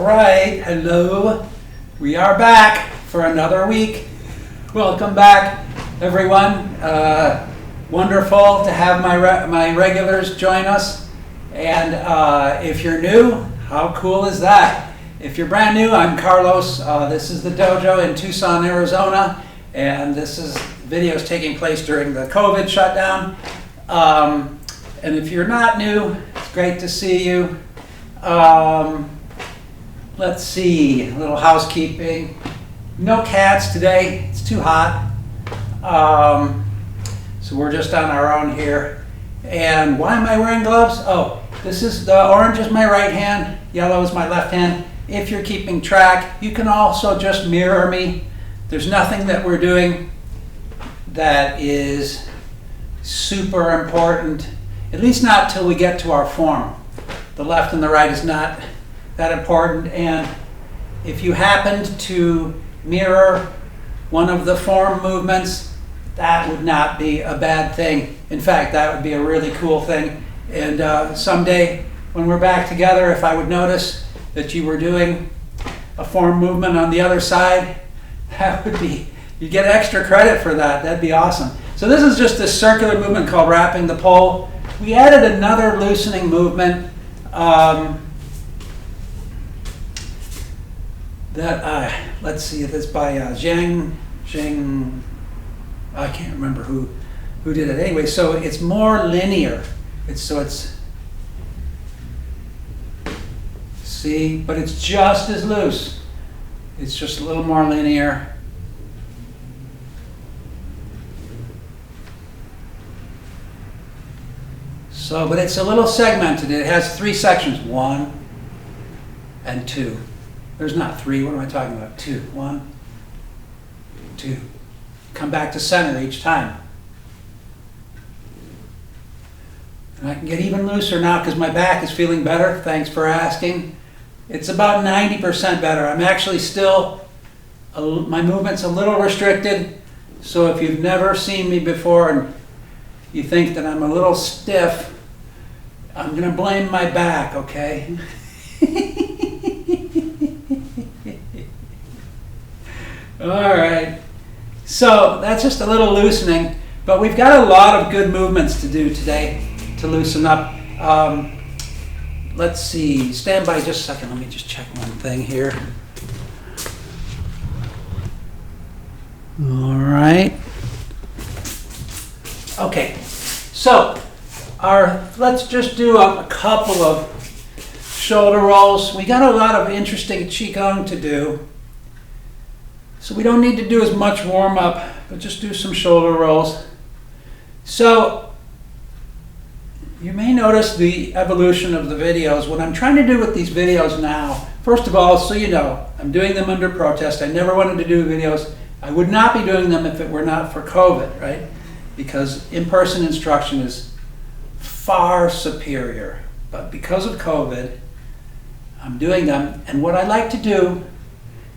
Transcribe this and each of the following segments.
right, hello. We are back for another week. Welcome back, everyone. Wonderful to have my regulars join us. And if you're new, how cool is that? If you're brand new, I'm Carlos. This is the dojo in Tucson, Arizona, and this is videos taking place during the COVID shutdown. And if you're not new, it's great to see you. Let's see, a little housekeeping. No cats today, it's too hot. So we're just on our own here. And why am I wearing gloves? Oh, this is the orange is my right hand, yellow is my left hand. If you're keeping track, you can also just mirror me. There's nothing that we're doing that is super important, at least not till we get to our form. The left and the right is not that important, and if you happened to mirror one of the form movements, that would not be a bad thing. In fact, that would be a really cool thing. And someday when we're back together, if I would notice that you were doing a form movement on the other side, that would be, you get extra credit for that. That'd be awesome. So this is just this circular movement called wrapping the pole. We added another loosening movement let's see, if it's by Zhang, I can't remember who did it. Anyway, so it's more linear. See, but it's just as loose. It's just a little more linear. So, but it's a little segmented. It has 3 sections, 1 and 2. There's not 3, what am I talking about? 2, 1, 2. Come back to center each time. And I can get even looser now because my back is feeling better. Thanks for asking. It's about 90% better. I'm actually still, my movement's a little restricted. So if you've never seen me before and you think that I'm a little stiff, I'm going to blame my back, okay? All right. So that's just a little loosening, but we've got a lot of good movements to do today to loosen up. Let's see. Stand by just a second. Let me just check one thing here. All right. Okay. So let's just do a couple of shoulder rolls. We got a lot of interesting Qigong to do. So we don't need to do as much warm up, but just do some shoulder rolls. So you may notice the evolution of the videos. What I'm trying to do with these videos now, first of all, so you know, I'm doing them under protest. I never wanted to do videos. I would not be doing them if it were not for COVID, right? Because in-person instruction is far superior. But because of COVID, I'm doing them. And what I like to do,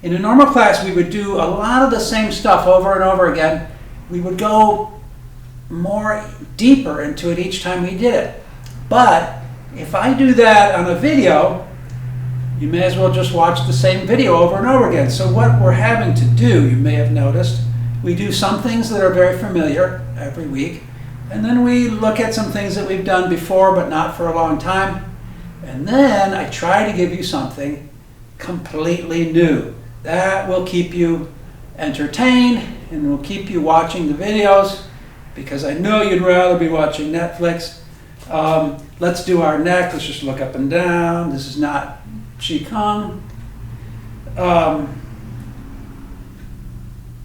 in a normal class, we would do a lot of the same stuff over and over again. We would go more deeper into it each time we did it. But if I do that on a video, you may as well just watch the same video over and over again. So what we're having to do, you may have noticed, we do some things that are very familiar every week, and then we look at some things that we've done before but not for a long time, and then I try to give you something completely new. That will keep you entertained and will keep you watching the videos, because I know you'd rather be watching Netflix. Let's do our neck. Let's just look up and down. This is not Qigong.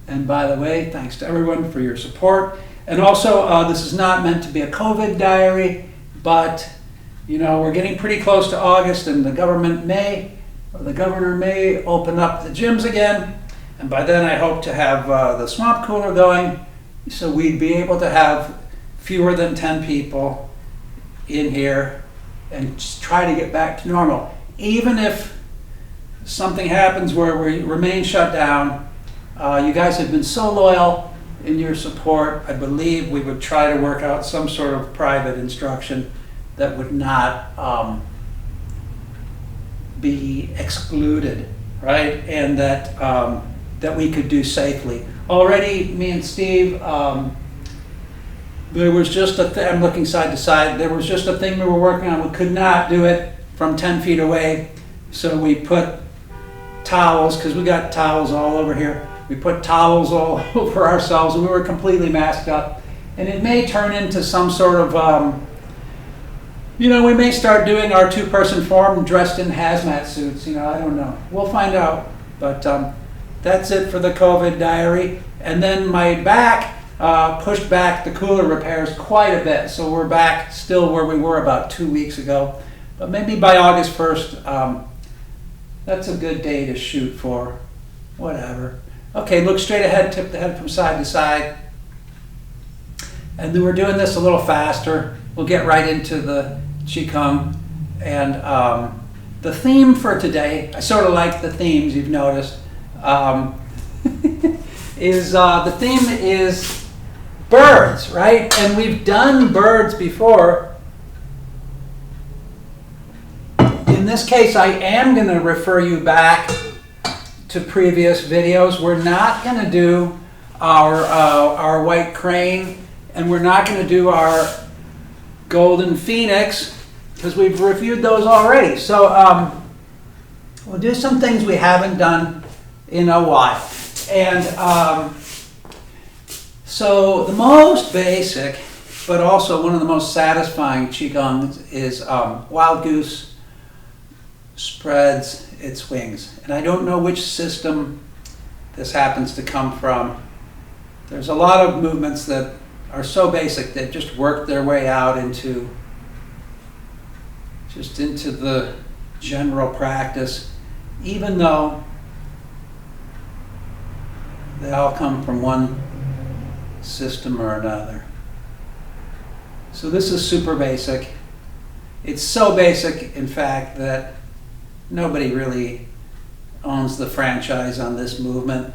And by the way, thanks to everyone for your support. And also, this is not meant to be a COVID diary, but you know, we're getting pretty close to August, and the governor may open up the gyms again, and by then I hope to have the swamp cooler going, so we'd be able to have fewer than 10 people in here and just try to get back to normal. Even if something happens where we remain shut down, you guys have been so loyal in your support. I believe we would try to work out some sort of private instruction that would not be excluded, right? And that that we could do safely. Already, me and Steve, there was just I'm looking side to side. There was just a thing we were working on. We could not do it from 10 feet away, so we put towels, because we got towels all over here. We put towels all over ourselves, and we were completely masked up. And it may turn into some sort of, we may start doing our two-person form dressed in hazmat suits. I don't know. We'll find out. But that's it for the COVID diary. And then my back pushed back the cooler repairs quite a bit. So we're back still where we were about 2 weeks ago. But maybe by August 1st, that's a good day to shoot for. Whatever. Okay, look straight ahead, tip the head from side to side. And then we're doing this a little faster. We'll get right into the Qigong. And the theme for today, I sort of like the themes, you've noticed, the theme is birds, right? And we've done birds before. In this case, I am going to refer you back to previous videos. We're not going to do our white crane, and we're not going to do our golden phoenix, because we've reviewed those already. So we'll do some things we haven't done in a while. And so the most basic, but also one of the most satisfying Qigong is wild goose spreads its wings. And I don't know which system this happens to come from. There's a lot of movements that are so basic that just work their way out into the general practice, even though they all come from one system or another. So this is super basic. It's so basic, in fact, that nobody really owns the franchise on this movement.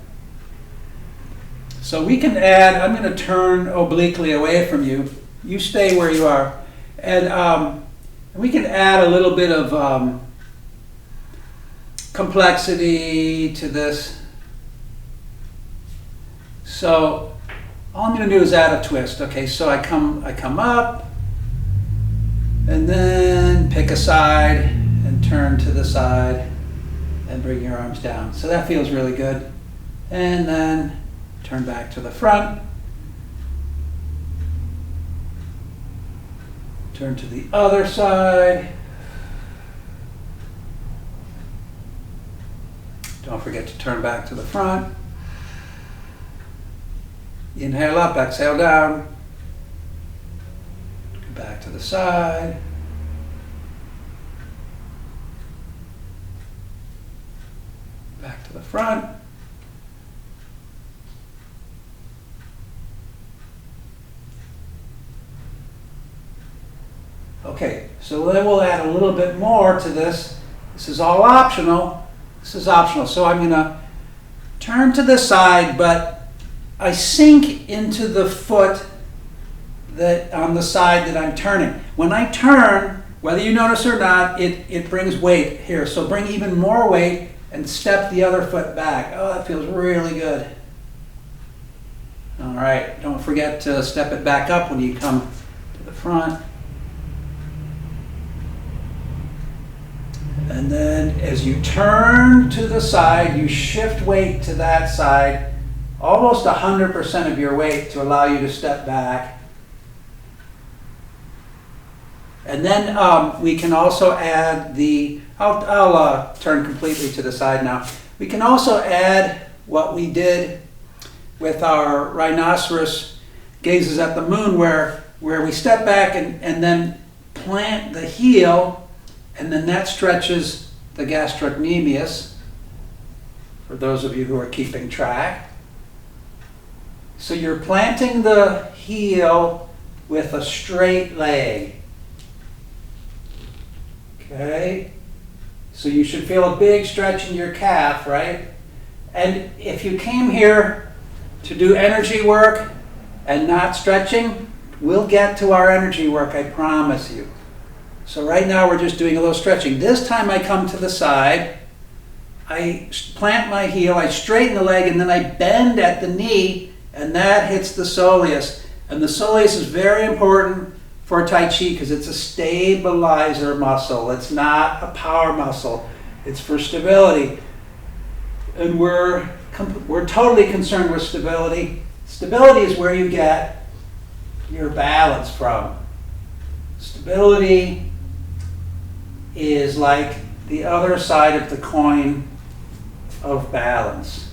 So we can add, I'm going to turn obliquely away from you. You stay where you are. And we can add a little bit of complexity to this. So all I'm going to do is add a twist. Okay, so I come up, and then pick a side, and turn to the side, and bring your arms down. So that feels really good. And then turn back to the front. Turn to the other side. Don't forget to turn back to the front. Inhale up, exhale down. Go back to the side. Back to the front. Okay, so then we'll add a little bit more to this. This is all optional. This is optional. So I'm going to turn to the side, but I sink into the foot that on the side that I'm turning. When I turn, whether you notice or not, it brings weight here. So bring even more weight and step the other foot back. Oh, that feels really good. All right, don't forget to step it back up when you come to the front. And then as you turn to the side, you shift weight to that side, almost 100% of your weight to allow you to step back. And then we can also add I'll turn completely to the side now. We can also add what we did with our rhinoceros gazes at the moon, where we step back and then plant the heel, and then that stretches the gastrocnemius, for those of you who are keeping track. So you're planting the heel with a straight leg. Okay? So you should feel a big stretch in your calf, right? And if you came here to do energy work and not stretching, we'll get to our energy work, I promise you. So right now we're just doing a little stretching. This time I come to the side, I plant my heel, I straighten the leg, and then I bend at the knee, and that hits the soleus. And the soleus is very important for Tai Chi because it's a stabilizer muscle. It's not a power muscle. It's for stability. And we're totally concerned with stability. Stability is where you get your balance from. Stability is like the other side of the coin of balance.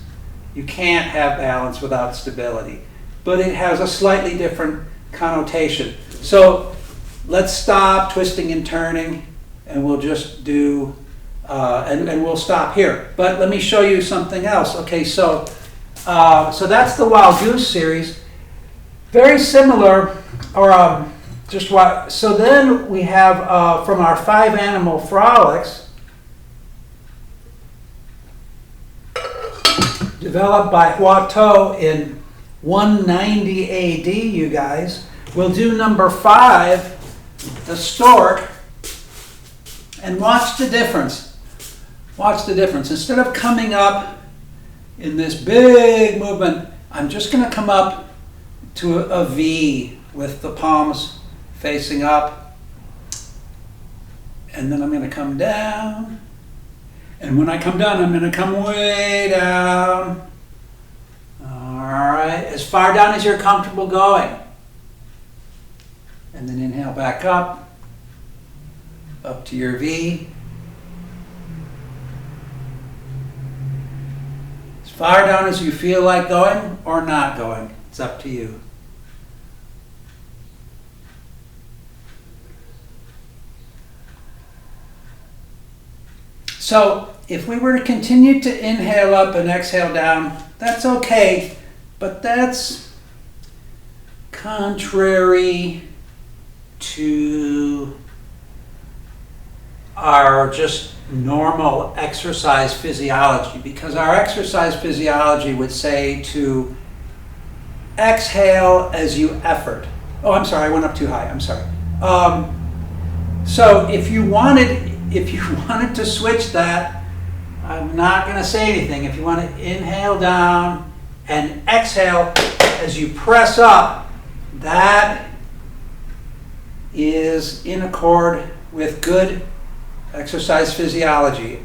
You can't have balance without stability, but it has a slightly different connotation. So let's stop twisting and turning, and we'll just do, and we'll stop here. But let me show you something else. Okay, so that's the Wild Goose series. Very similar, or just what? So then we have from our Five Animal Frolics, developed by Hua Tuo in 190 AD, you guys. We'll do number 5, the Stork, and watch the difference. Watch the difference. Instead of coming up in this big movement, I'm just going to come up to a V with the palms facing up, and then I'm going to come down. And when I come down, I'm going to come way down. All right, as far down as you're comfortable going. And then inhale back up to your V. As far down as you feel like going or not going. It's up to you. So if we were to continue to inhale up and exhale down, that's okay, but that's contrary to our just normal exercise physiology, because our exercise physiology would say to exhale as you effort. Oh, I'm sorry, I went up too high, I'm sorry. So if you wanted to switch that, I'm not going to say anything. If you want to inhale down and exhale as you press up, that is in accord with good exercise physiology.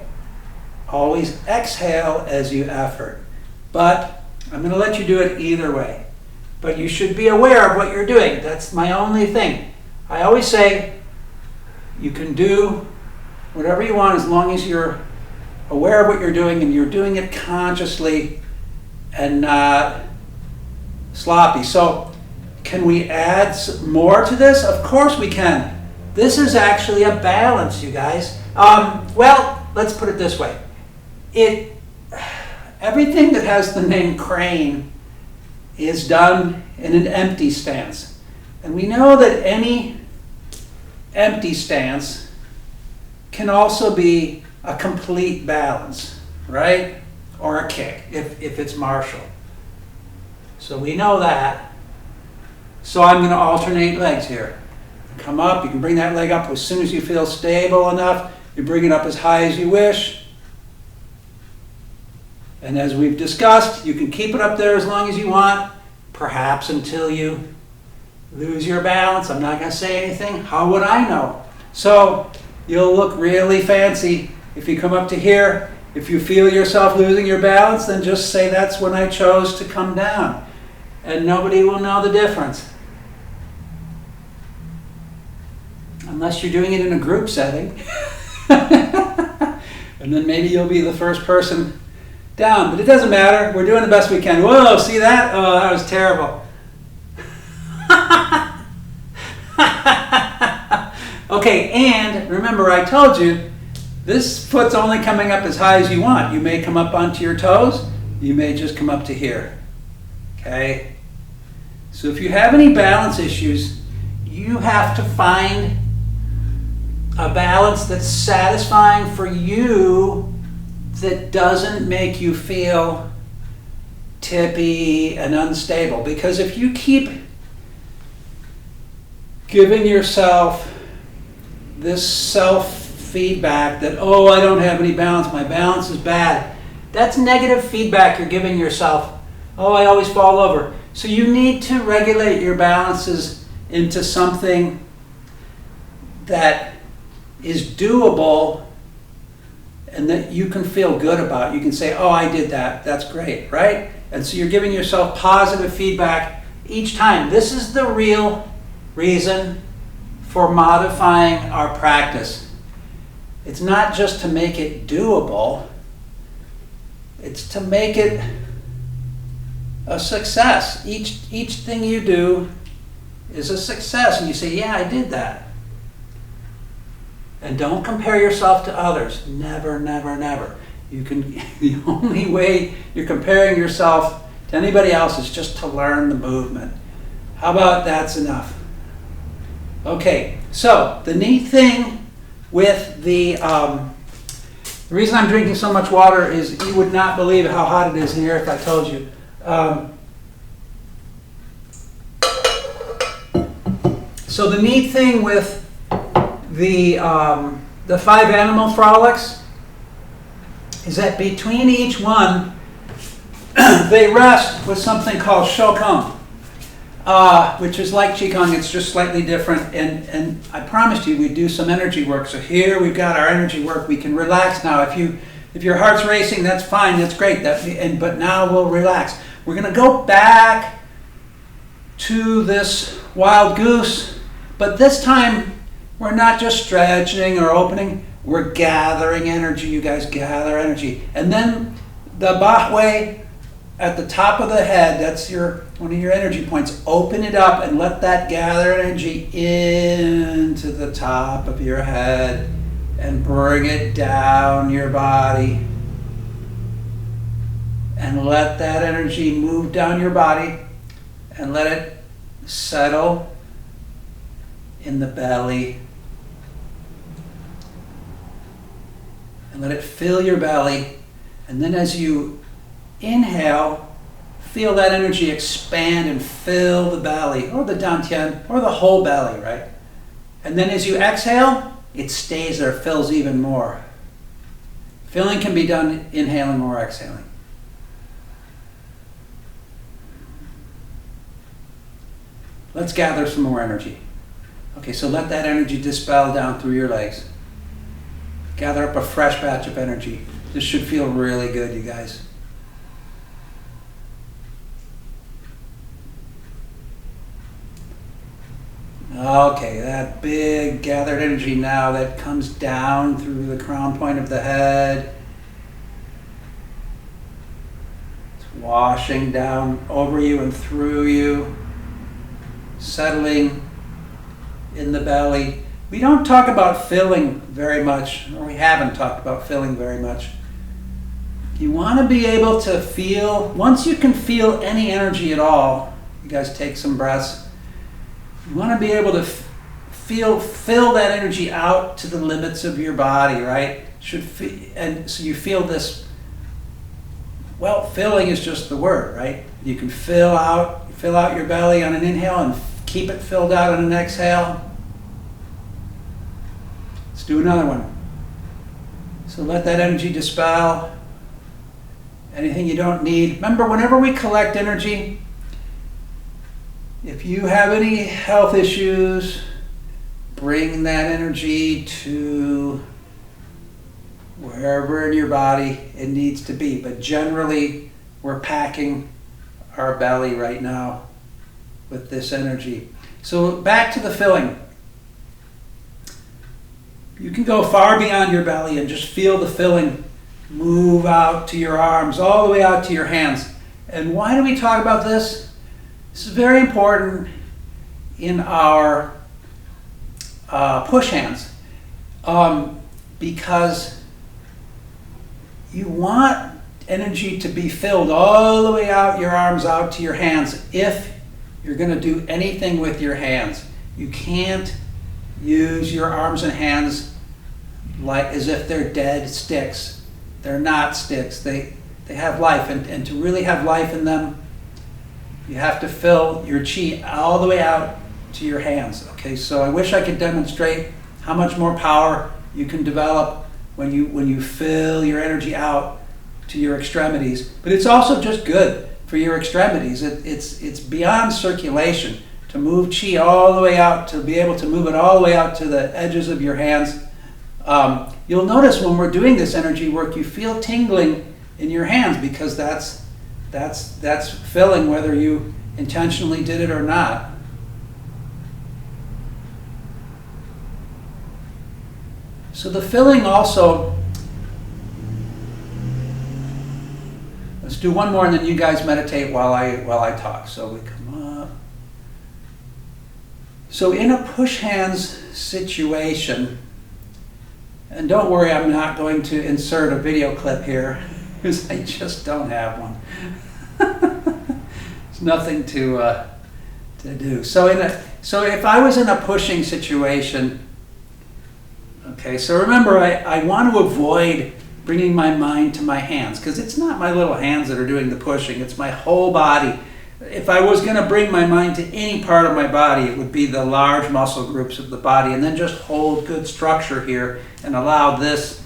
Always exhale as you effort. But I'm going to let you do it either way. But you should be aware of what you're doing. That's my only thing. I always say you can do whatever you want as long as you're aware of what you're doing and you're doing it consciously and not sloppy. So can we add more to this? Of course we can. This is actually a balance, you guys. Well, let's put it this way. Everything that has the name crane is done in an empty stance. And we know that any empty stance can also be a complete balance, right? Or a kick, if it's martial. So we know that. So I'm going to alternate legs here. Come up, you can bring that leg up as soon as you feel stable enough. You bring it up as high as you wish. And as we've discussed, you can keep it up there as long as you want, perhaps until you lose your balance. I'm not going to say anything. How would I know? So you'll look really fancy if you come up to here. If you feel yourself losing your balance, then just say that's when I chose to come down. And nobody will know the difference. Unless you're doing it in a group setting. And then maybe you'll be the first person down. But it doesn't matter. We're doing the best we can. Whoa, see that? Oh, that was terrible. Okay, and remember I told you, this foot's only coming up as high as you want. You may come up onto your toes. You may just come up to here. Okay? So if you have any balance issues, you have to find a balance that's satisfying for you, that doesn't make you feel tippy and unstable. Because if you keep giving yourself this self-feedback that, oh, I don't have any balance, my balance is bad. That's negative feedback you're giving yourself. Oh, I always fall over. So you need to regulate your balances into something that is doable and that you can feel good about. You can say, oh, I did that. That's great, right? And so you're giving yourself positive feedback each time. This is the real reason for modifying our practice. It's not just to make it doable. It's to make it a success. Each thing you do is a success. And you say, yeah, I did that. And don't compare yourself to others. Never, never, never. The only way you're comparing yourself to anybody else is just to learn the movement. How about that's enough? Okay, so the neat thing with the reason I'm drinking so much water is you would not believe how hot it is in here if I told you. So the neat thing with the Five Animal Frolics is that between each one, they rest with something called Shou Kung, which is like Qigong. It's just slightly different. And I promised you we'd do some energy work. So here we've got our energy work. We can relax now. If your heart's racing, that's fine. That's great. But now we'll relax. We're going to go back to this wild goose, but this time we're not just stretching or opening. We're gathering energy. You guys gather energy. And then the Bahway at the top of the head, that's one of your energy points. Open it up and let that gather energy into the top of your head and bring it down your body. And let that energy move down your body and let it settle in the belly. And let it fill your belly. And then as you inhale, feel that energy expand and fill the belly, or the dantian, or the whole belly, right? And then as you exhale, it stays there, fills even more. Filling can be done inhaling or exhaling. Let's gather some more energy. Okay, so let that energy dispel down through your legs. Gather up a fresh batch of energy. This should feel really good, you guys. Okay, that big gathered energy now that comes down through the crown point of the head. It's washing down over you and through you, settling in the belly. We don't talk about filling very much, or we haven't talked about filling very much. You want to be able to feel, once you can feel any energy at all, you guys take some breaths. You want to be able to fill that energy out to the limits of your body, right? And so you feel this, well, filling is just the word, right? You can fill out your belly on an inhale and keep it filled out on an exhale. Let's do another one. So let that energy dispel anything you don't need. Remember, whenever we collect energy, if you have any health issues, bring that energy to wherever in your body it needs to be. But generally, we're packing our belly right now with this energy. So back to the filling. You can go far beyond your belly and just feel the filling move out to your arms, all the way out to your hands. And why do we talk about this? This is very important in our push hands because you want energy to be filled all the way out your arms, out to your hands. If you're going to do anything with your hands, you can't use your arms and hands like as if they're dead sticks. They're not sticks. They have life, and to really have life in them, you have to fill your chi all the way out to your hands. Okay, so I wish I could demonstrate how much more power you can develop when you fill your energy out to your extremities. But it's also just good for your extremities. It's beyond circulation to move chi all the way out, to be able to move it all the way out to the edges of your hands. You'll notice when we're doing this energy work, you feel tingling in your hands because that's filling whether you intentionally did it or not. So the filling also, let's do one more and then you guys meditate while I talk. So we come up. So in a push hands situation, and don't worry, I'm not going to insert a video clip here because I just don't have one. There's nothing to do. So if I was in a pushing situation, okay, so remember I want to avoid bringing my mind to my hands because it's not my little hands that are doing the pushing, it's my whole body. If I was going to bring my mind to any part of my body, it would be the large muscle groups of the body, and then just hold good structure here and allow this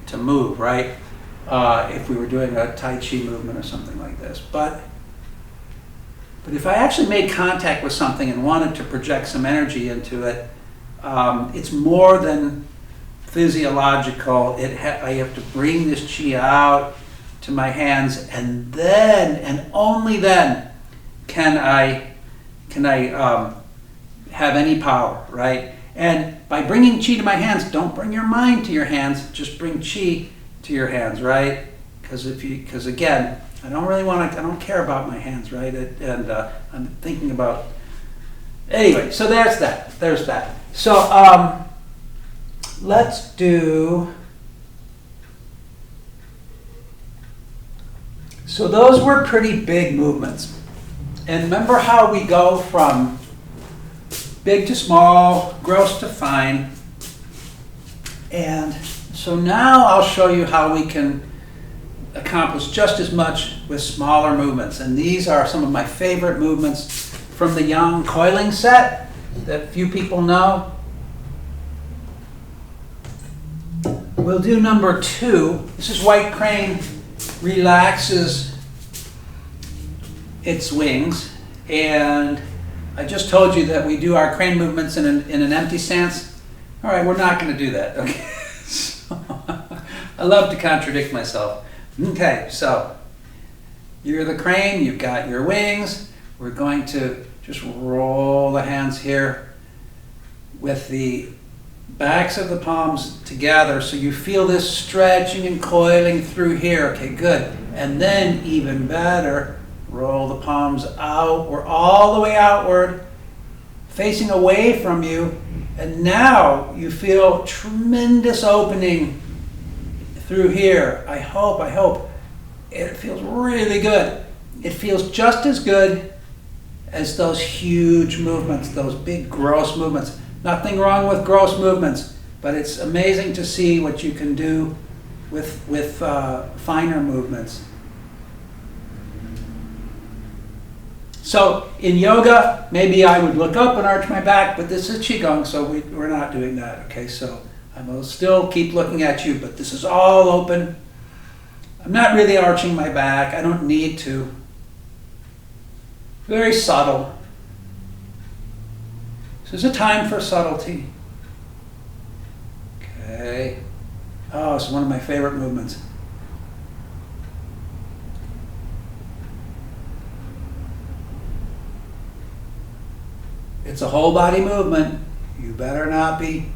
to move, right? If we were doing a Tai Chi movement or something like this. But if I actually made contact with something and wanted to project some energy into it, it's more than physiological. I have to bring this chi out to my hands, and then, and only then, can I have any power, right? And by bringing chi to my hands, don't bring your mind to your hands, just bring chi to your hands, right? Because again, I don't care about my hands, right? And I'm thinking about, anyway, so there's that. So let's do, so those were pretty big movements. And remember how we go from big to small, gross to fine. And so now I'll show you how we can accomplish just as much with smaller movements. And these are some of my favorite movements from the Yang Coiling Set that few people know. We'll do number 2. This is White Crane relaxes its wings, and I just told you that we do our crane movements in an empty stance. All right, we're not going to do that. Okay, so, I love to contradict myself. Okay, so you're the crane, you've got your wings. We're going to just roll the hands here with the backs of the palms together, so you feel this stretching and coiling through here. Okay, good. And then even better, roll the palms out. We're all the way outward, facing away from you. And now you feel tremendous opening through here. I hope. It feels really good. It feels just as good as those huge movements, those big gross movements. Nothing wrong with gross movements, but it's amazing to see what you can do with finer movements. So in yoga, maybe I would look up and arch my back, but this is Qigong, so we're not doing that. Okay, so I will still keep looking at you, but this is all open. I'm not really arching my back. I don't need to. Very subtle. This is a time for subtlety. Okay. Oh, it's one of my favorite movements. It's a whole body movement. You better not be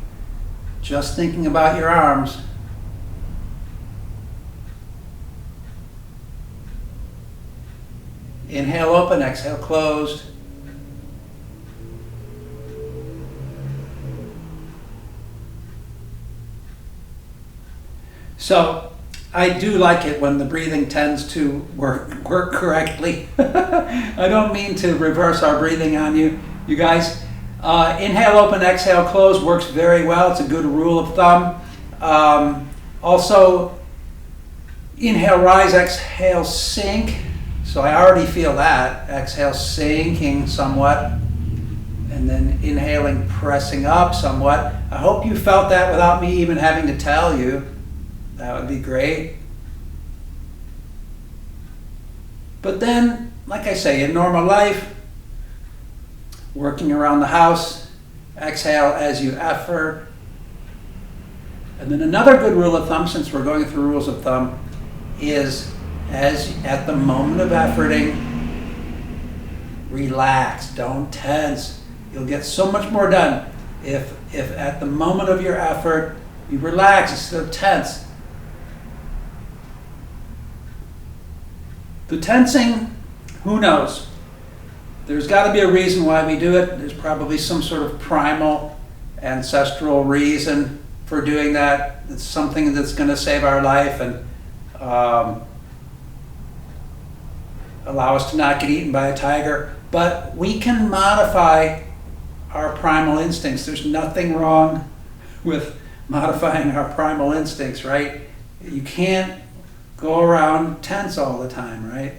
just thinking about your arms. Inhale open, exhale closed. So I do like it when the breathing tends to work correctly. I don't mean to reverse our breathing on you guys. Inhale open, exhale close works very well. It's a good rule of thumb. Also, inhale rise, exhale sink. So I already feel that. Exhale sinking somewhat. and then inhaling, pressing up somewhat. I hope you felt that without me even having to tell you. That would be great. But then, like I say, in normal life, working around the house, exhale as you effort. And then another good rule of thumb, since we're going through rules of thumb, is at the moment of efforting, relax, don't tense. You'll get so much more done if at the moment of your effort you relax instead of tense. The tensing, who knows? There's got to be a reason why we do it. There's probably some sort of primal, ancestral reason for doing that. It's something that's going to save our life and allow us to not get eaten by a tiger. But we can modify our primal instincts. There's nothing wrong with modifying our primal instincts, right? You can't go around tense all the time, right?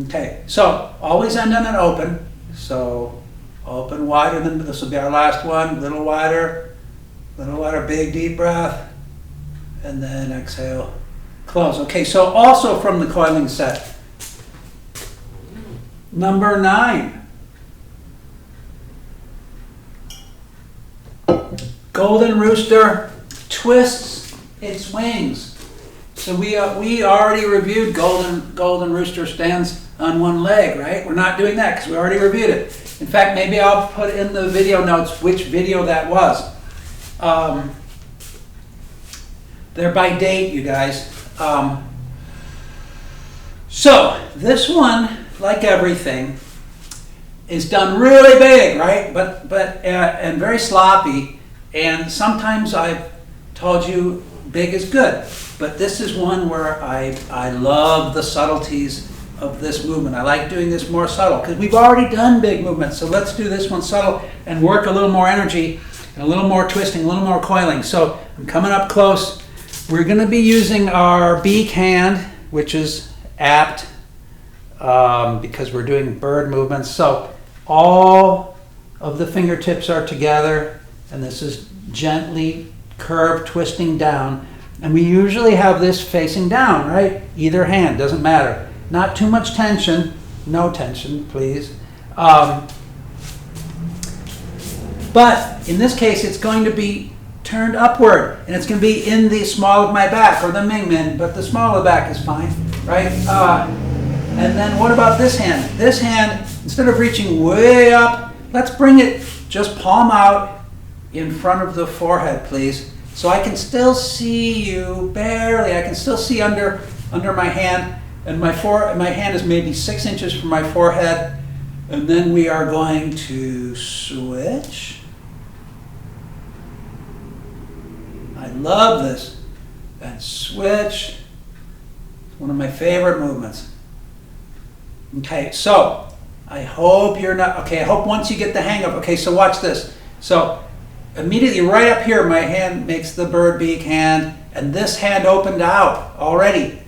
Okay, so always end on an open. So open wider than, this will be our last one, little wider, big deep breath, and then exhale, close. Okay, so also from the coiling set, number 9. Golden Rooster Twists Its Wings. So we already reviewed Golden Rooster stands on one leg, right? We're not doing that because we already reviewed it. In fact, maybe I'll put in the video notes which video that was. They're by date, you guys. So this one, like everything, is done really big, right? But and very sloppy. And sometimes I've told you big is good. But this is one where I love the subtleties of this movement. I like doing this more subtle because we've already done big movements. So let's do this one subtle and work a little more energy and a little more twisting, a little more coiling. So I'm coming up close. We're going to be using our beak hand, which is apt because we're doing bird movements. So all of the fingertips are together, and this is gently curved, twisting down. And we usually have this facing down, right? Either hand, doesn't matter. Not too much tension. No tension, please. But in this case, it's going to be turned upward, and it's going to be in the small of my back, or the Ming Min, but the small of the back is fine, right? And then what about this hand? This hand, instead of reaching way up, let's bring it just palm out in front of the forehead, please. So I can still see you barely. I can still see under my hand, and my hand is maybe 6 inches from my forehead. And then we are going to switch. I love this. And switch. It's one of my favorite movements. Okay, so I hope you're not, okay, I hope once you get the hang of, okay, so watch this. So immediately right up here, my hand makes the bird beak hand, and this hand opened out already.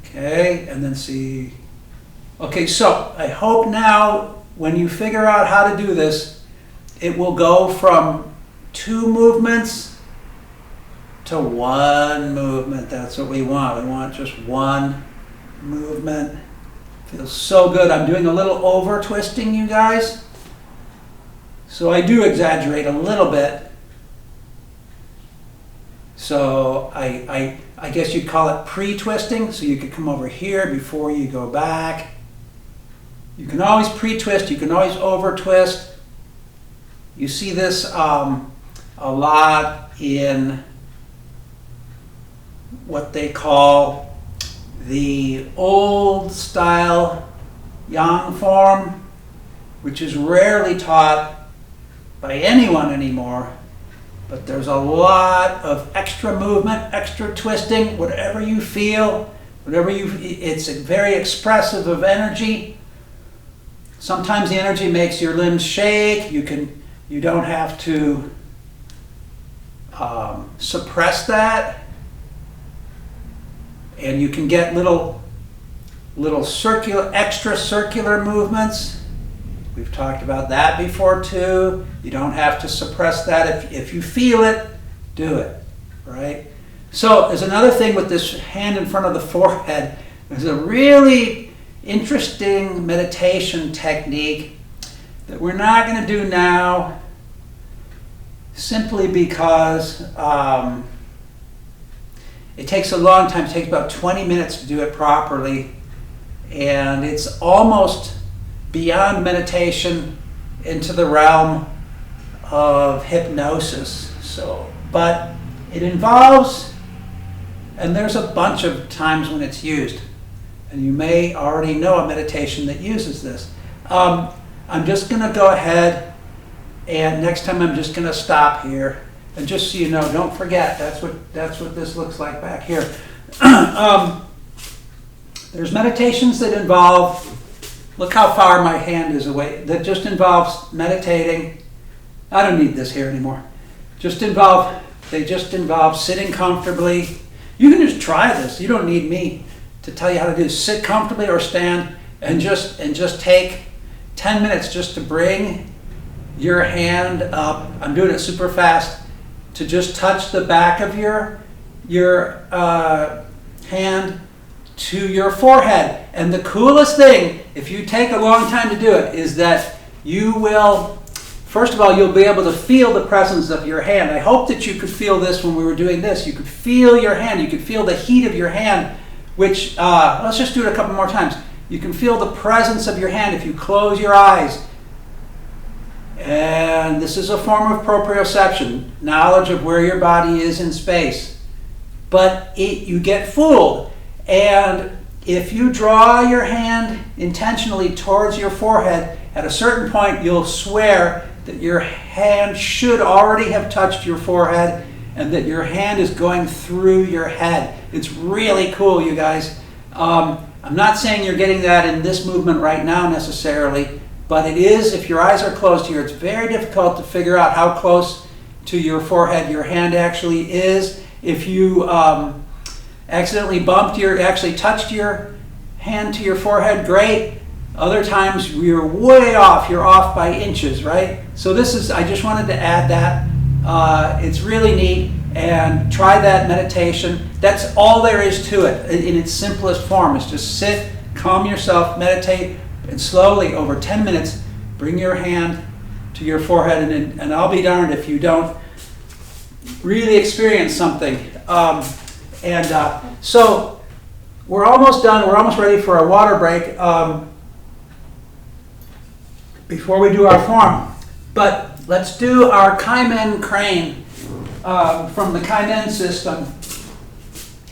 Okay, and then see. Okay, so I hope now when you figure out how to do this, it will go from 2 movements to 1 movement. That's what we want. We want just 1 movement. Feels so good. I'm doing a little over twisting, you guys. So I do exaggerate a little bit. So I guess you'd call it pre-twisting. So you could come over here before you go back. You can always pre-twist. You can always over-twist. You see this a lot in what they call the old style Yang form, which is rarely taught by anyone anymore, but there's a lot of extra movement, extra twisting, whatever you feel, it's very expressive of energy. Sometimes the energy makes your limbs shake. You don't have to suppress that, and you can get little little circular, extra circular movements. We've talked about that before too. You don't have to suppress that. If you feel it, do it, right? So there's another thing with this hand in front of the forehead. There's a really interesting meditation technique that we're not going to do now, simply because it takes a long time. It takes about 20 minutes to do it properly, and it's almost beyond meditation into the realm of hypnosis. But it involves, and there's a bunch of times when it's used, and you may already know a meditation that uses this. I'm just going to go ahead, and next time I'm just going to stop here, and just so you know, don't forget, that's what this looks like back here. There's meditations that involve, look how far my hand is away, that just involves meditating. I don't need this here anymore. They just involve sitting comfortably. You can just try this. You don't need me to tell you how to do this. Sit comfortably or stand, and just take 10 minutes just to bring your hand up. I'm doing it super fast, to just touch the back of your hand to your forehead. And the coolest thing, if you take a long time to do it, is that you will, first of all, you'll be able to feel the presence of your hand. I hope that you could feel this when we were doing this. You could feel your hand. You could feel the heat of your hand, which, let's just do it a couple more times. You can feel the presence of your hand if you close your eyes. And this is a form of proprioception, knowledge of where your body is in space. But you get fooled. And if you draw your hand intentionally towards your forehead, at a certain point you'll swear that your hand should already have touched your forehead and that your hand is going through your head. It's really cool, you guys. I'm not saying you're getting that in this movement right now necessarily, but it is, if your eyes are closed here, it's very difficult to figure out how close to your forehead your hand actually is. If you accidentally actually touched your hand to your forehead, great. Other times you're way off, you're off by inches, right? So this is, I just wanted to add that. It's really neat, and try that meditation. That's all there is to it in its simplest form, is just sit, calm yourself, meditate, and slowly over 10 minutes, bring your hand to your forehead, and I'll be darned if you don't really experience something. So we're almost done. We're almost ready for a water break before we do our form. But let's do our Caiman Crane from the Caiman system.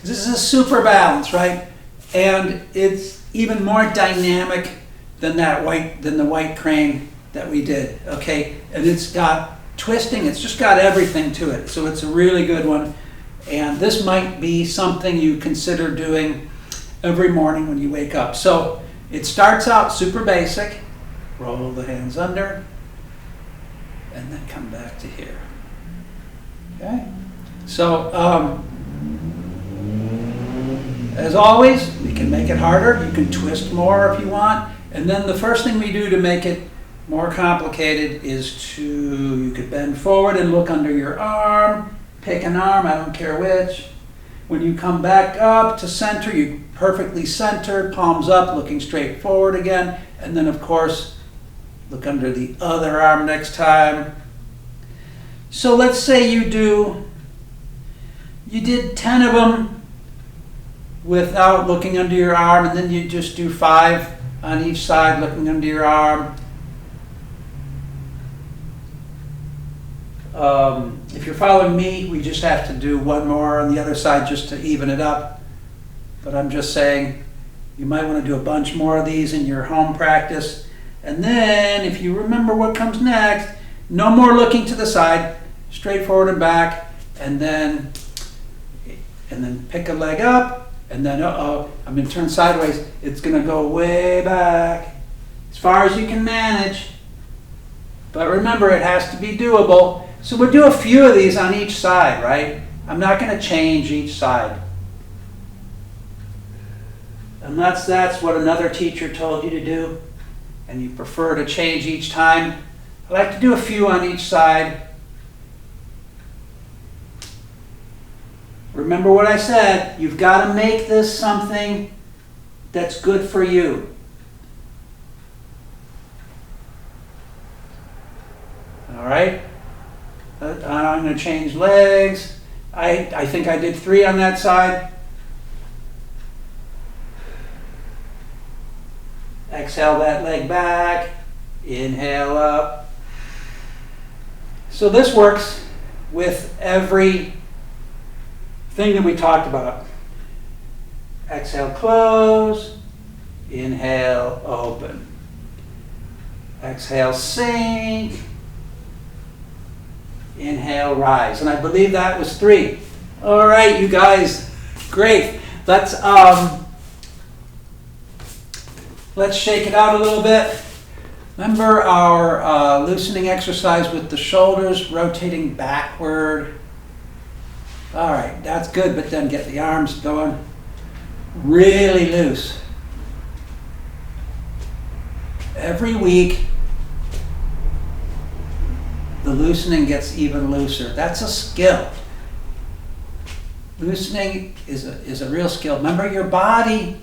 This is a super balance, right? And it's even more dynamic than the white crane that we did, okay? And it's got twisting, it's just got everything to it. So it's a really good one. And this might be something you consider doing every morning when you wake up. So it starts out super basic. Roll the hands under, and then come back to here. Okay? So, as always, we can make it harder. You can twist more if you want. And then the first thing we do to make it more complicated is you could bend forward and look under your arm. Pick an arm, I don't care which. When you come back up to center, you perfectly centered, palms up, looking straight forward again. And then, of course, look under the other arm next time. So let's say you did 10 of them without looking under your arm, and then you just do 5 on each side looking under your arm. If you're following me, we just have to do 1 more on the other side just to even it up. But I'm just saying, you might want to do a bunch more of these in your home practice. And then, if you remember what comes next, no more looking to the side, straight forward and back, and then pick a leg up, and then, I'm going to turn sideways. It's going to go way back, as far as you can manage. But remember, it has to be doable. So we'll do a few of these on each side, right? I'm not going to change each side. unless that's what another teacher told you to do and you prefer to change each time. I like to do a few on each side. Remember what I said, you've got to make this something that's good for you. All right, I'm going to change legs. I think I did 3 on that side. Exhale that leg back, inhale up. So this works with every thing that we talked about. Exhale, close. Inhale, open. Exhale, sink. Inhale, rise. And I believe that was 3. All right, you guys, great. Let's shake it out a little bit. Remember our loosening exercise with the shoulders rotating backward. All right, that's good, but then get the arms going really loose. Every week, the loosening gets even looser. That's a skill. Loosening is a real skill. Remember, your body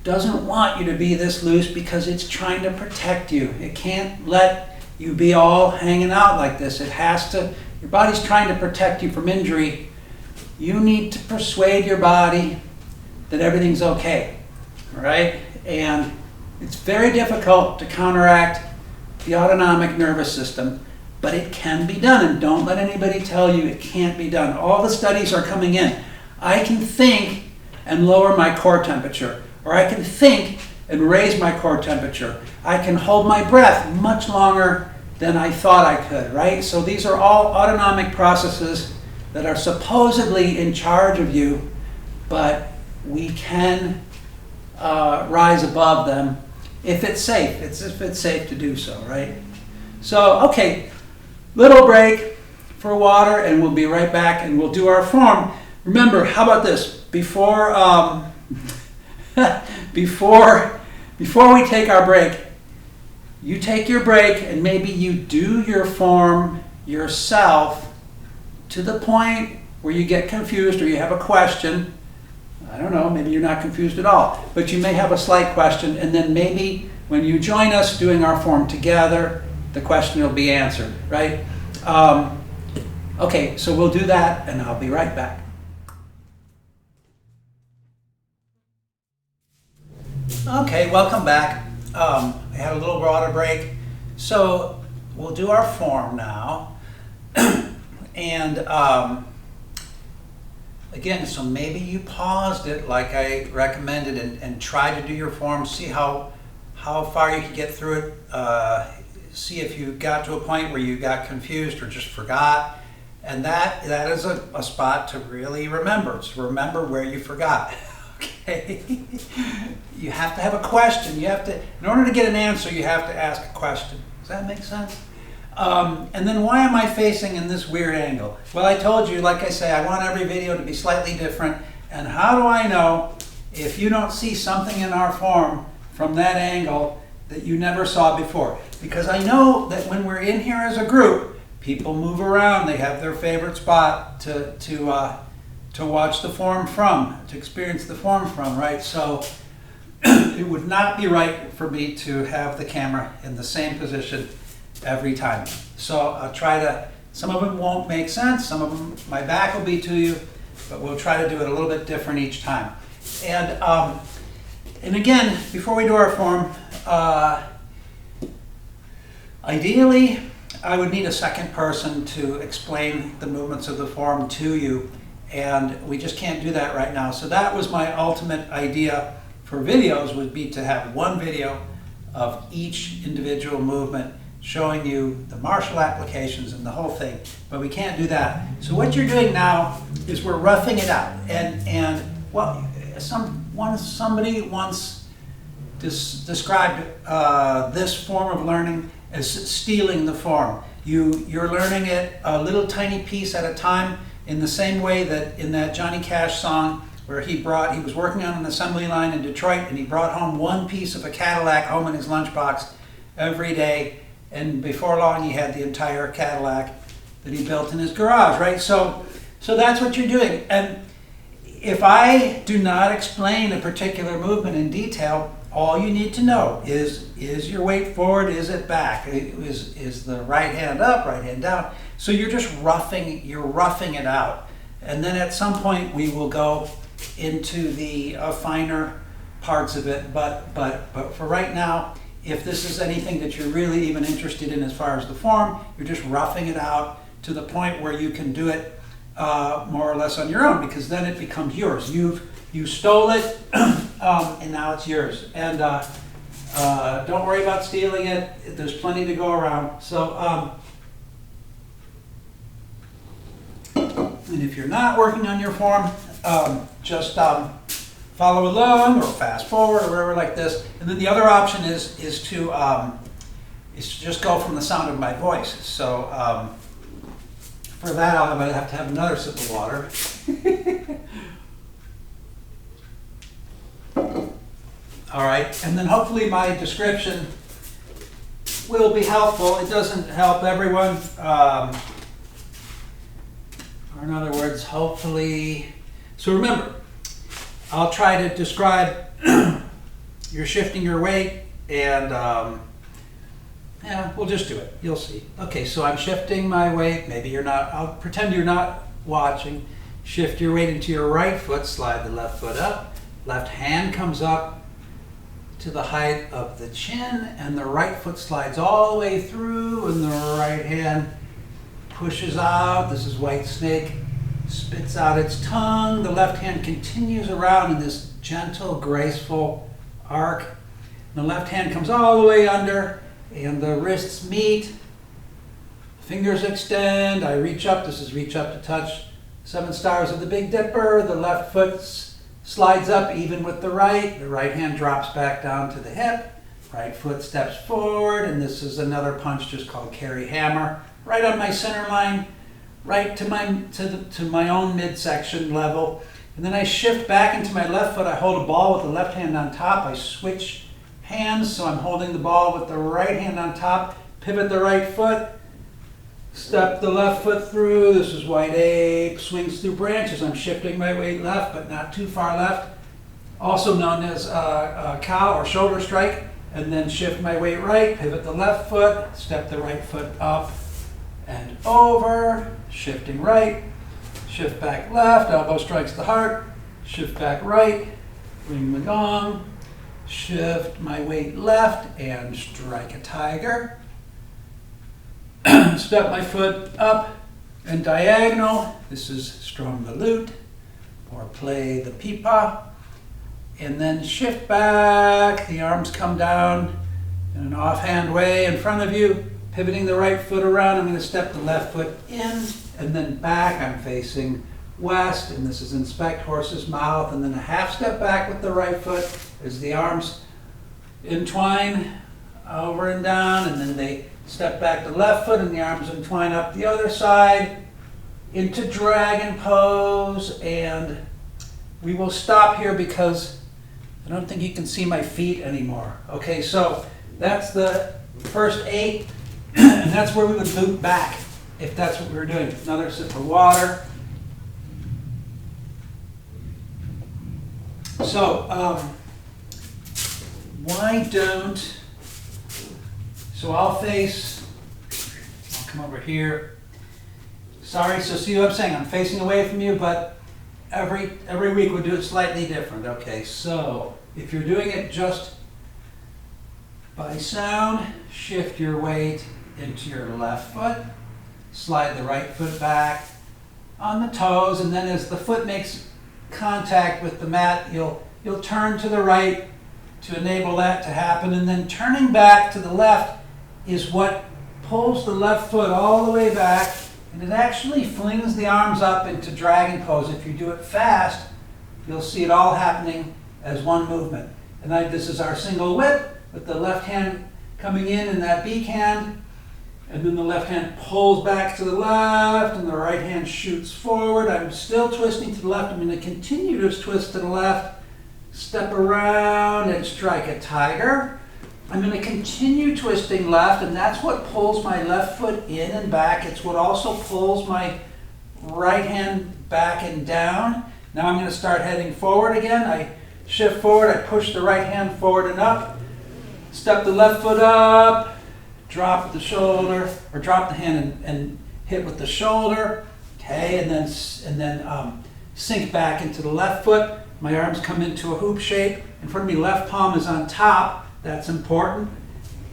doesn't want you to be this loose because it's trying to protect you. It can't let you be all hanging out like this. It has to, your body's trying to protect you from injury. You need to persuade your body that everything's okay, all right? And it's very difficult to counteract the autonomic nervous system, but it can be done, and don't let anybody tell you it can't be done. All the studies are coming in. I can think and lower my core temperature, or I can think and raise my core temperature. I can hold my breath much longer than I thought I could, right? So these are all autonomic processes that are supposedly in charge of you, but we can rise above them if it's safe. If it's safe to do so, right? So, okay, little break for water, and we'll be right back, and we'll do our form. Remember, how about this? Before we take our break, you take your break and maybe you do your form yourself to the point where you get confused or you have a question. I don't know, maybe you're not confused at all, but you may have a slight question, and then maybe when you join us doing our form together, the question will be answered, right? Okay, so we'll do that, and I'll be right back. Okay, welcome back. I had a little water break. So we'll do our form now. And again, so maybe you paused it like I recommended and tried to do your form, see how far you could get through it, see if you got to a point where you got confused or just forgot. And that is a spot to really remember. So remember where you forgot. Okay, you have to have a question. You have to, in order to get an answer, you have to ask a question. Does that make sense? And then why am I facing in this weird angle? Well, I told you, like I say, I want every video to be slightly different. And how do I know if you don't see something in our form from that angle that you never saw before? Because I know that when we're in here as a group, people move around. They have their favorite spot to watch the form from, to experience the form from, right? So it would not be right for me to have the camera in the same position every time. So I'll try to, some of them won't make sense, some of them, my back will be to you, but we'll try to do it a little bit different each time. And again, before we do our form, ideally, I would need a second person to explain the movements of the form to you. And we just can't do that right now. So that was my ultimate idea for videos, would be to have one video of each individual movement showing you the martial applications and the whole thing. But we can't do that. So what you're doing now is we're roughing it out. And well, somebody once described this form of learning as stealing the form. You're learning it a little tiny piece at a time, in the same way that in that Johnny Cash song, where he was working on an assembly line in Detroit, and he brought home one piece of a Cadillac home in his lunchbox every day, and before long he had the entire Cadillac that he built in his garage, right? So that's what you're doing. And if I do not explain a particular movement in detail, all you need to know is your weight forward, is it back? Is the right hand up, right hand down? So you're just roughing it out. And then at some point we will go into the finer parts of it. But for right now, if this is anything that you're really even interested in as far as the form, you're just roughing it out to the point where you can do it more or less on your own, because then it becomes yours. You stole it, and now it's yours. And don't worry about stealing it. There's plenty to go around. So, and if you're not working on your form, just follow along or fast forward or whatever like this. And then the other option is to just go from the sound of my voice. So for that, I'm going to have another sip of water. All right, and then hopefully my description will be helpful. It doesn't help everyone. Or in other words, hopefully. So remember, I'll try to describe you're shifting your weight, and yeah, we'll just do it. You'll see. Okay, so I'm shifting my weight. Maybe you're not. I'll pretend you're not watching. Shift your weight into your right foot. Slide the left foot up. Left hand comes up to the height of the chin, and the right foot slides all the way through, and the right hand pushes out. This is white snake. Spits out its tongue. The left hand continues around in this gentle, graceful arc. And the left hand comes all the way under, and the wrists meet. Fingers extend. I reach up. This is reach up to touch 7 stars of the Big Dipper. The left foot slides up even with the right. The right hand drops back down to the hip. Right foot steps forward, and this is another punch just called carry hammer. Right on my center line, right to my own midsection level. And then I shift back into my left foot. I hold a ball with the left hand on top. I switch hands, so I'm holding the ball with the right hand on top. Pivot the right foot. Step the left foot through. This is white ape. Swings through branches. I'm shifting my weight left, but not too far left. Also known as cow or shoulder strike. And then shift my weight right. Pivot the left foot. Step the right foot up and over. Shifting right. Shift back left. Elbow strikes the heart. Shift back right. Ring the gong. Shift my weight left and strike a tiger. Step my foot up and diagonal. This is strum the lute or play the pipa. And then shift back. The arms come down in an offhand way in front of you. Pivoting the right foot around. I'm going to step the left foot in and then back. I'm facing west, and this is inspect horse's mouth. And then a half step back with the right foot as the arms entwine over and down, and then they step back the left foot and the arms entwine up the other side into dragon pose. And we will stop here because I don't think you can see my feet anymore. Okay, so that's the first 8, and that's where we would loop back if that's what we were doing. Another sip of water. So why don't, so I'll come over here. Sorry, so see what I'm saying? I'm facing away from you, but every week we'll do it slightly different. Okay, so if you're doing it just by sound, shift your weight into your left foot, slide the right foot back on the toes, and then as the foot makes contact with the mat, you'll turn to the right to enable that to happen, and then turning back to the left is what pulls the left foot all the way back, and it actually flings the arms up into dragon pose. If you do it fast, you'll see it all happening as one movement. And this is our single whip with the left hand coming in that beak hand, And then the left hand pulls back to the left and the right hand shoots forward. I'm still twisting to the left. I'm going to continue to twist to the left, step around and strike a tiger. I'm going to continue twisting left, and that's what pulls my left foot in and back. It's what also pulls my right hand back and down. Now I'm going to start heading forward again. I shift forward, I push the right hand forward and up, step the left foot up, drop the shoulder, or drop the hand and hit with the shoulder, okay, and then sink back into the left foot. My arms come into a hoop shape. In front of me, left palm is on top. That's important.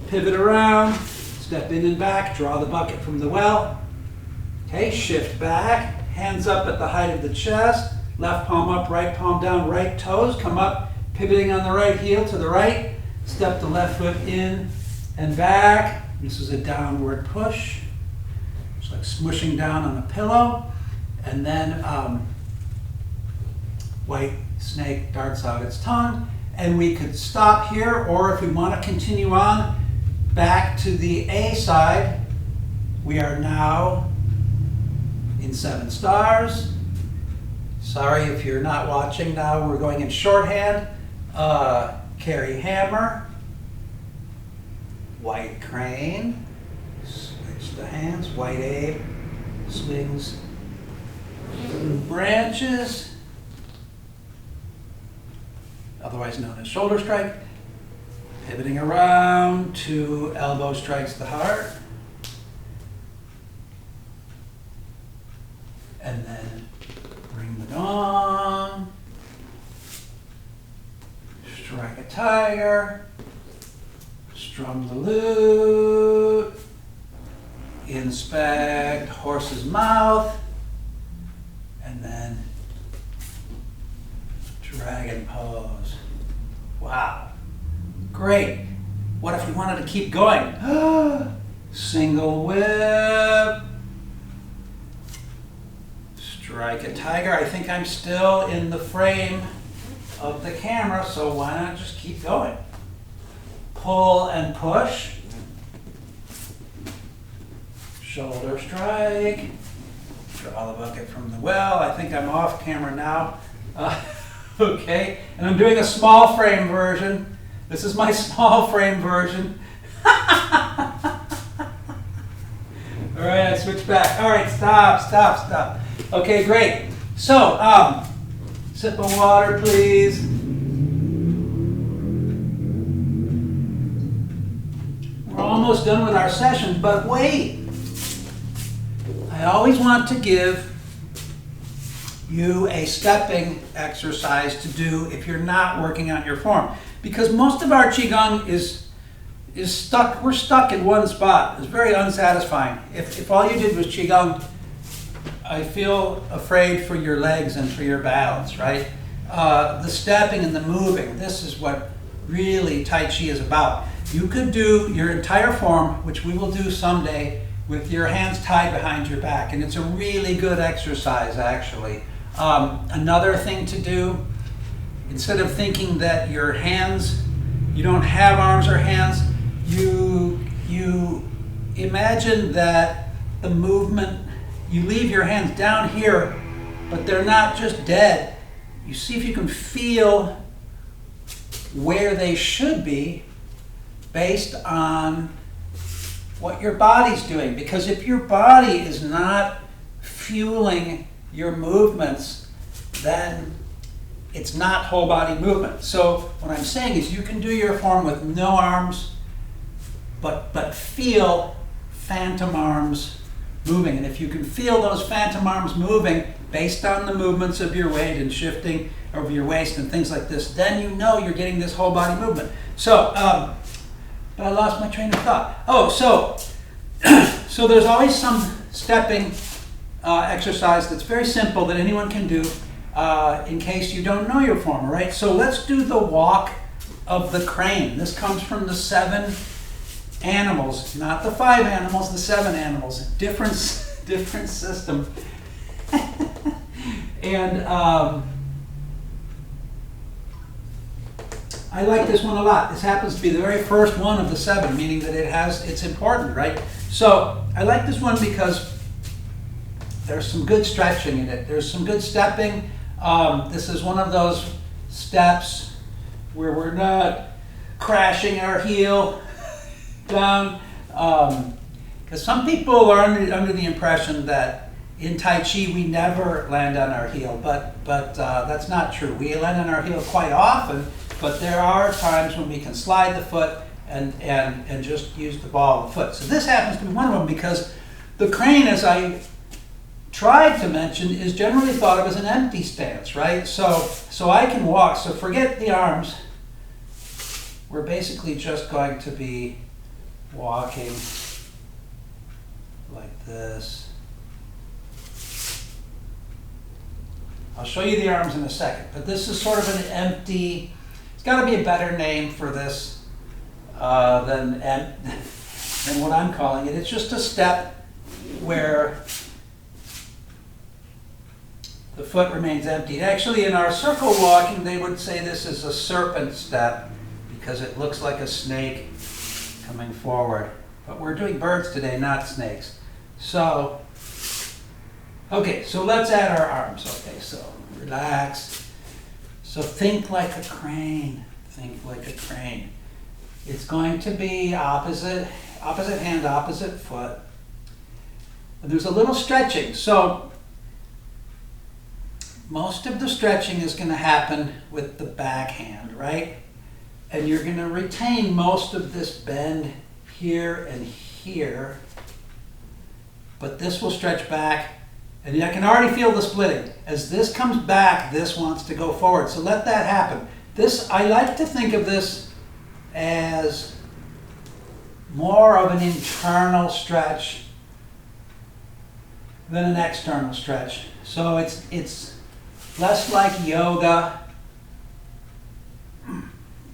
Pivot around, step in and back, draw the bucket from the well. Okay, shift back, hands up at the height of the chest, left palm up, right palm down, right toes, come up, pivoting on the right heel to the right, step the left foot in and back. This is a downward push. It's like smushing down on a pillow. And then white snake darts out its tongue. And we could stop here, or if we want to continue on back to the A side, we are now in 7 stars. Sorry if you're not watching now, we're going in shorthand. Carry hammer, white crane, switch the hands, white ape, swings branches, otherwise known as shoulder strike, pivoting around to elbow strikes the heart, and then ring the gong, strike a tiger, strum the lute, inspect horse's mouth, and then dragon pose. Wow, great. What if we wanted to keep going? Single whip, strike a tiger. I think I'm still in the frame of the camera, so why not just keep going? Pull and push, shoulder strike, draw the bucket from the well. I think I'm off camera now. Okay, and I'm doing a small frame version. This is my small frame version. All right, I switch back. All right, stop. Okay, great. So, sip of water, please. We're almost done with our session, but wait. I always want to give you a stepping exercise to do if you're not working on your form. Because most of our Qigong is stuck, we're stuck in one spot. It's very unsatisfying. If all you did was Qigong, I feel afraid for your legs and for your balance, right? The stepping and the moving, this is what really Tai Chi is about. You could do your entire form, which we will do someday, with your hands tied behind your back, and it's a really good exercise, actually. Another thing to do, instead of thinking that your hands, you don't have arms or hands, you imagine that the movement, you leave your hands down here, but they're not just dead. You see if you can feel where they should be based on what your body's doing. Because if your body is not fueling your movements, then it's not whole body movement. So what I'm saying is you can do your form with no arms, but feel phantom arms moving. And if you can feel those phantom arms moving based on the movements of your weight and shifting over your waist and things like this, then you know you're getting this whole body movement. So, but I lost my train of thought. Oh, so there's always some stepping exercise that's very simple that anyone can do in case you don't know your form, right? So let's do the walk of the crane. This comes from the 7 animals, not the 5 animals, the 7 animals. Different system. And I like this one a lot. This happens to be the very first one of the 7, meaning that it's important, right? So I like this one because there's some good stretching in it. There's some good stepping. This is one of those steps where we're not crashing our heel down. Because some people are under the impression that in Tai Chi we never land on our heel, but that's not true. We land on our heel quite often, but there are times when we can slide the foot and just use the ball of the foot. So this happens to be one of them because the crane, as I tried to mention, is generally thought of as an empty stance, right? So I can walk, so forget the arms. We're basically just going to be walking like this. I'll show you the arms in a second, but this is sort of an empty, it's got to be a better name for this than what I'm calling it. It's just a step where the foot remains empty. Actually, in our circle walking, they would say this is a serpent step because it looks like a snake coming forward. But we're doing birds today, not snakes. So, okay, so let's add our arms. Okay, so relax. So think like a crane. Think like a crane. It's going to be opposite hand, opposite foot. And there's a little stretching. So most of the stretching is going to happen with the back hand, right? And you're going to retain most of this bend here and here. But this will stretch back. And I can already feel the splitting. As this comes back, this wants to go forward. So let that happen. This, I like to think of this as more of an internal stretch than an external stretch. So it's less like yoga.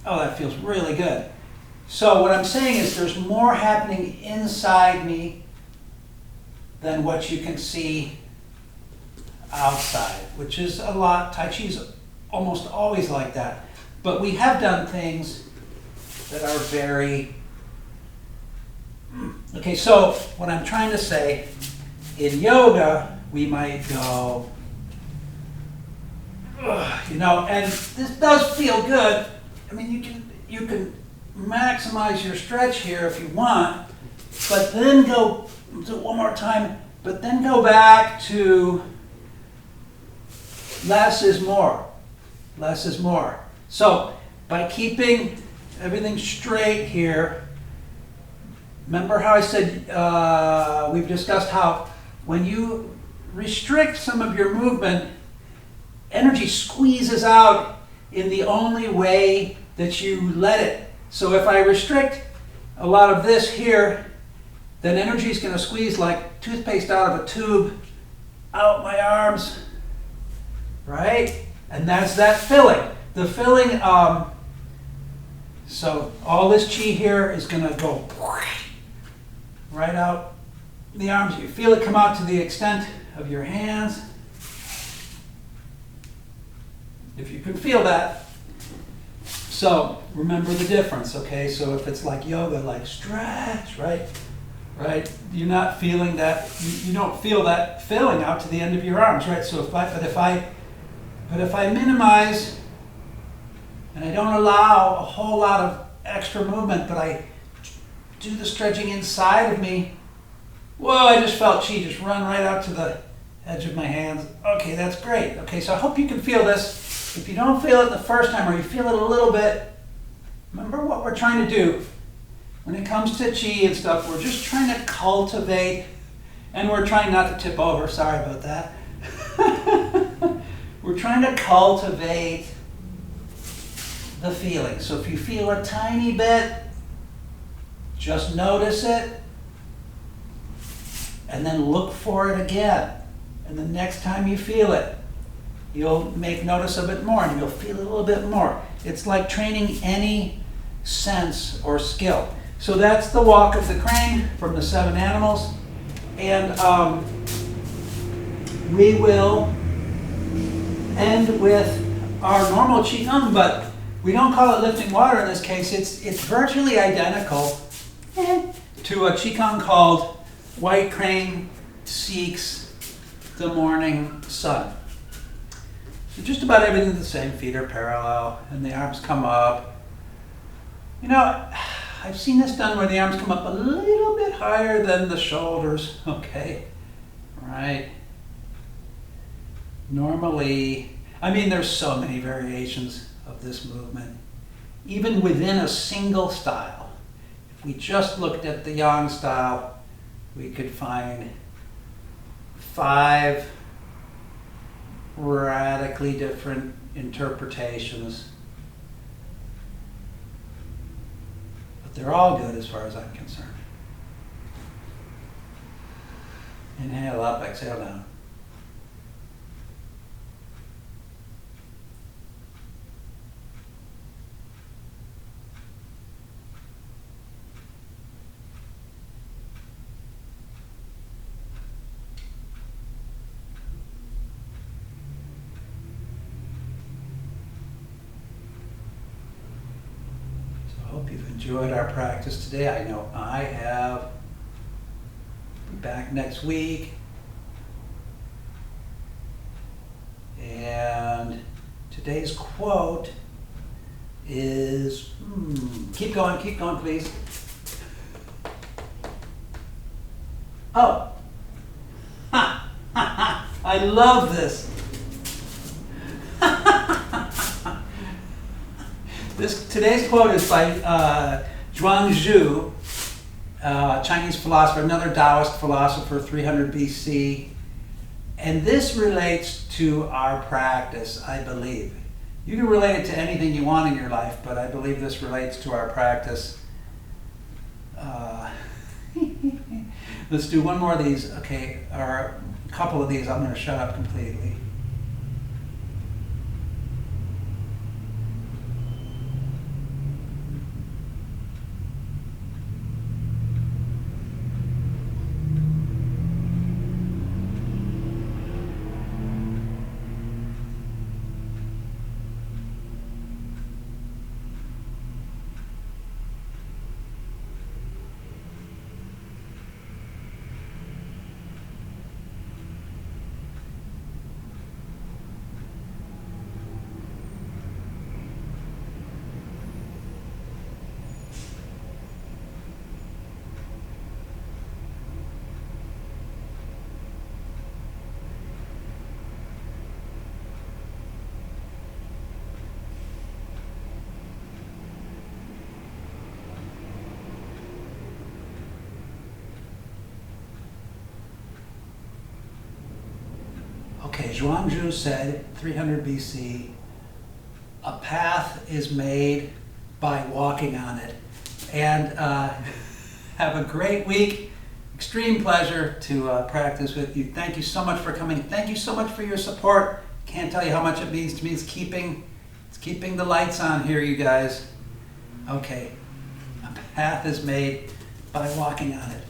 Oh, that feels really good. So what I'm saying is there's more happening inside me than what you can see outside, which is a lot. Tai Chi is almost always like that. But we have done things that are very... Okay, so what I'm trying to say, in yoga, we might go, you know, and this does feel good. I mean, you can maximize your stretch here if you want, but then go, do it one more time, but then go back to less is more. Less is more. So by keeping everything straight here, remember how I said, we've discussed how when you restrict some of your movement, energy squeezes out in the only way that you let it. So if I restrict a lot of this here, then energy is going to squeeze like toothpaste out of a tube out my arms, right? And that's that filling. The filling, so all this chi here is going to go right out the arms. You feel it come out to the extent of your hands. If you can feel that. So remember the difference, okay? So if it's like yoga, like stretch, right? Right? You're not feeling that, you don't feel that filling out to the end of your arms, right? So if I minimize and I don't allow a whole lot of extra movement, but I do the stretching inside of me, whoa, I just felt chi just run right out to the edge of my hands. Okay, that's great. Okay, so I hope you can feel this. If you don't feel it the first time or you feel it a little bit, remember what we're trying to do. When it comes to chi and stuff, we're just trying to cultivate, and we're trying not to tip over, sorry about that. We're trying to cultivate the feeling. So if you feel a tiny bit, just notice it, and then look for it again. And the next time you feel it, you'll make notice of it more, and you'll feel it a little bit more. It's like training any sense or skill. So that's the walk of the crane from the 7 animals. And we will end with our normal Qigong, but we don't call it lifting water in this case. It's virtually identical to to a Qigong called White Crane Seeks the Morning Sun. So just about everything's the same. Feet are parallel and the arms come up. You know, I've seen this done where the arms come up a little bit higher than the shoulders. Okay, right. Normally, I mean, there's so many variations of this movement. Even within a single style, if we just looked at the Yang style, we could find 5 radically different interpretations. But they're all good as far as I'm concerned. Inhale up, exhale down. Hope you've enjoyed our practice today. I know I have. Be back next week. And today's quote is, keep going, please. Oh, I love this. Today's quote is by Zhuang Zhou, Chinese philosopher, another Taoist philosopher, 300 BC. And this relates to our practice, I believe. You can relate it to anything you want in your life, but I believe this relates to our practice. Let's do one more of these, okay, or a couple of these. I'm going to shut up completely. Okay, Zhuang Zhou said, 300 BC, a path is made by walking on it. And have a great week. Extreme pleasure to practice with you. Thank you so much for coming. Thank you so much for your support. Can't tell you how much it means to me. It's keeping the lights on here, you guys. Okay, a path is made by walking on it.